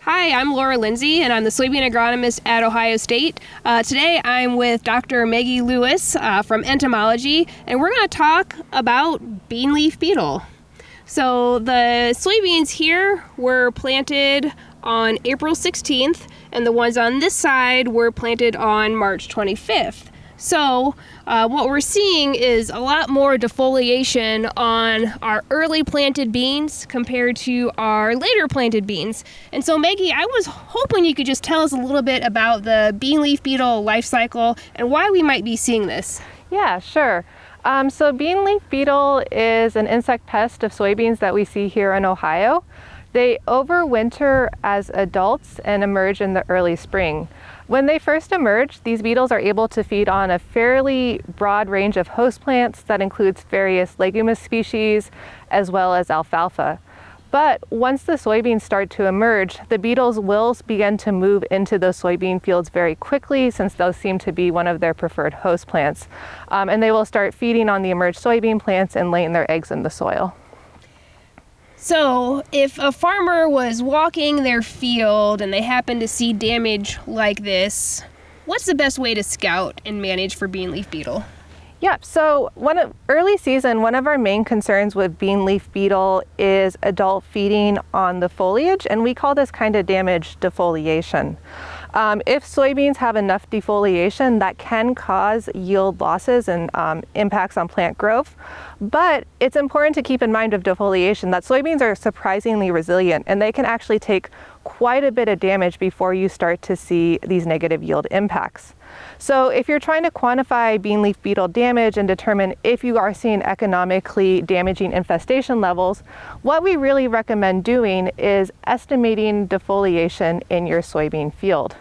Hi, I'm Laura Lindsay, and I'm the soybean agronomist at Ohio State. Today I'm with Dr. Maggie Lewis from Entomology, and we're going to talk about bean leaf beetle. So the soybeans here were planted on April 16th, and the ones on this side were planted on March 25th. So what we're seeing is a lot more defoliation on our early planted beans compared to our later planted beans. And so Maggie, I was hoping you could just tell us a little bit about the bean leaf beetle life cycle and why we might be seeing this. Yeah, sure. So bean leaf beetle is an insect pest of soybeans that we see here in Ohio. They overwinter as adults and emerge in the early spring. When they first emerge, these beetles are able to feed on a fairly broad range of host plants that includes various leguminous species as well as alfalfa. But once the soybeans start to emerge, the beetles will begin to move into those soybean fields very quickly, since those seem to be one of their preferred host plants. And they will start feeding on the emerged soybean plants and laying their eggs in the soil. So if a farmer was walking their field and they happened to see damage like this, what's the best way to scout and manage for bean leaf beetle? Yeah, so early season, one of our main concerns with bean leaf beetle is adult feeding on the foliage, and we call this kind of damage defoliation. If soybeans have enough defoliation, that can cause yield losses and impacts on plant growth. But it's important to keep in mind of defoliation that soybeans are surprisingly resilient, and they can actually take quite a bit of damage before you start to see these negative yield impacts. So if you're trying to quantify bean leaf beetle damage and determine if you are seeing economically damaging infestation levels, what we really recommend doing is estimating defoliation in your soybean field.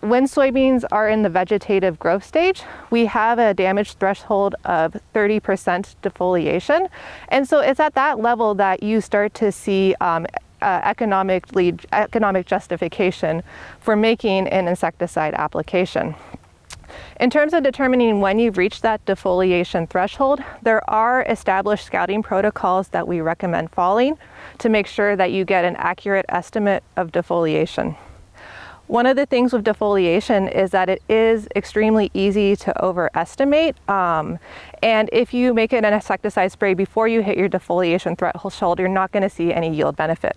When soybeans are in the vegetative growth stage, we have a damage threshold of 30% defoliation. And so it's at that level that you start to see economic justification for making an insecticide application. In terms of determining when you've reached that defoliation threshold, there are established scouting protocols that we recommend following to make sure that you get an accurate estimate of defoliation. One of the things with defoliation is that it is extremely easy to overestimate. And if you make an insecticide spray before you hit your defoliation threshold, you're not going to see any yield benefit.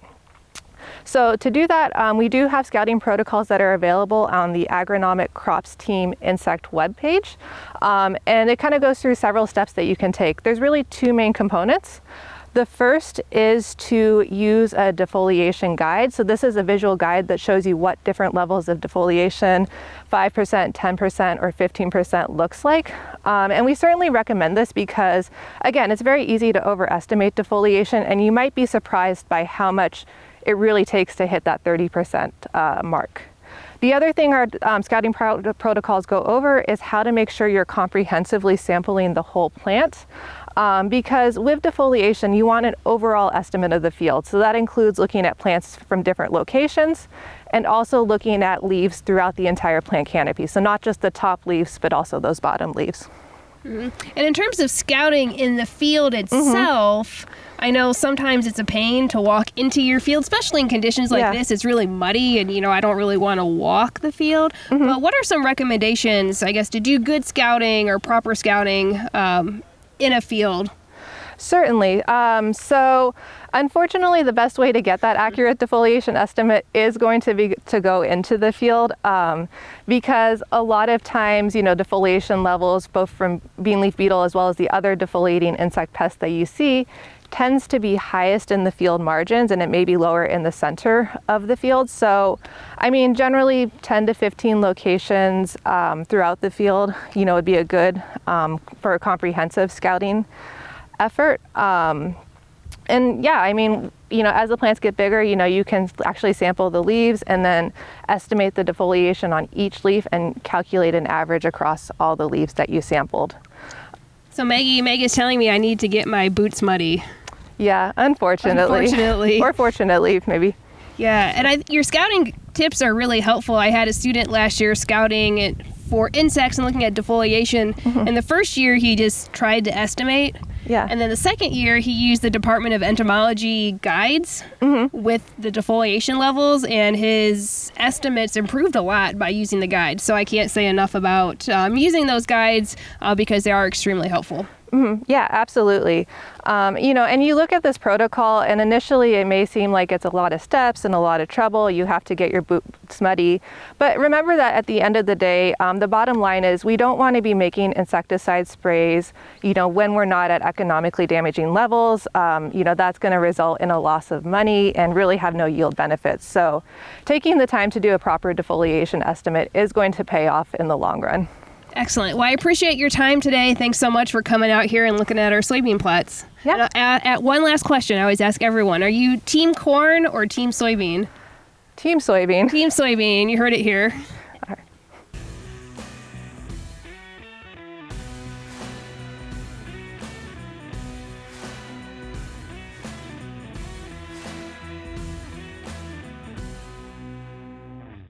So to do that, we do have scouting protocols that are available on the Agronomic Crops Team Insect webpage. And it kind of goes through several steps that you can take. There's really two main components. The first is to use a defoliation guide. So this is a visual guide that shows you what different levels of defoliation, 5%, 10%, or 15% looks like. And we certainly recommend this because, again, it's very easy to overestimate defoliation, and you might be surprised by how much it really takes to hit that 30% mark. The other thing our scouting protocols go over is how to make sure you're comprehensively sampling the whole plant. Because with defoliation, you want an overall estimate of the field. So that includes looking at plants from different locations and also looking at leaves throughout the entire plant canopy. So not just the top leaves, but also those bottom leaves. Mm-hmm. And in terms of scouting in the field itself, I know sometimes it's a pain to walk into your field, especially in conditions like this. It's really muddy and, I don't really want to walk the field. But what are some recommendations, I guess, to do good scouting or proper scouting in a field? Certainly. So unfortunately, the best way to get that accurate defoliation estimate is going to be to go into the field because a lot of times, defoliation levels, both from bean leaf beetle as well as the other defoliating insect pests that you see, tends to be highest in the field margins, and it may be lower in the center of the field. So, generally 10 to 15 locations throughout the field, would be a good for a comprehensive scouting effort. As the plants get bigger, you can actually sample the leaves and then estimate the defoliation on each leaf and calculate an average across all the leaves that you sampled. So Maggie is telling me I need to get my boots muddy. Yeah, unfortunately. Or fortunately, maybe. Yeah, and your scouting tips are really helpful. I had a student last year scouting for insects and looking at defoliation. And the first year he just tried to estimate. Yeah. And then the second year he used the Department of Entomology guides with the defoliation levels, and his estimates improved a lot by using the guides. So I can't say enough about using those guides because they are extremely helpful. Yeah, absolutely. And you look at this protocol, and initially it may seem like it's a lot of steps and a lot of trouble. You have to get your boots muddy. But remember that at the end of the day, the bottom line is we don't want to be making insecticide sprays, when we're not at economically damaging levels. That's going to result in a loss of money and really have no yield benefits. So taking the time to do a proper defoliation estimate is going to pay off in the long run. Excellent. Well, I appreciate your time today. Thanks so much for coming out here and looking at our soybean plots. Yeah. At one last question, I always ask everyone, are you team corn or team soybean? Team soybean. Team soybean. You heard it here.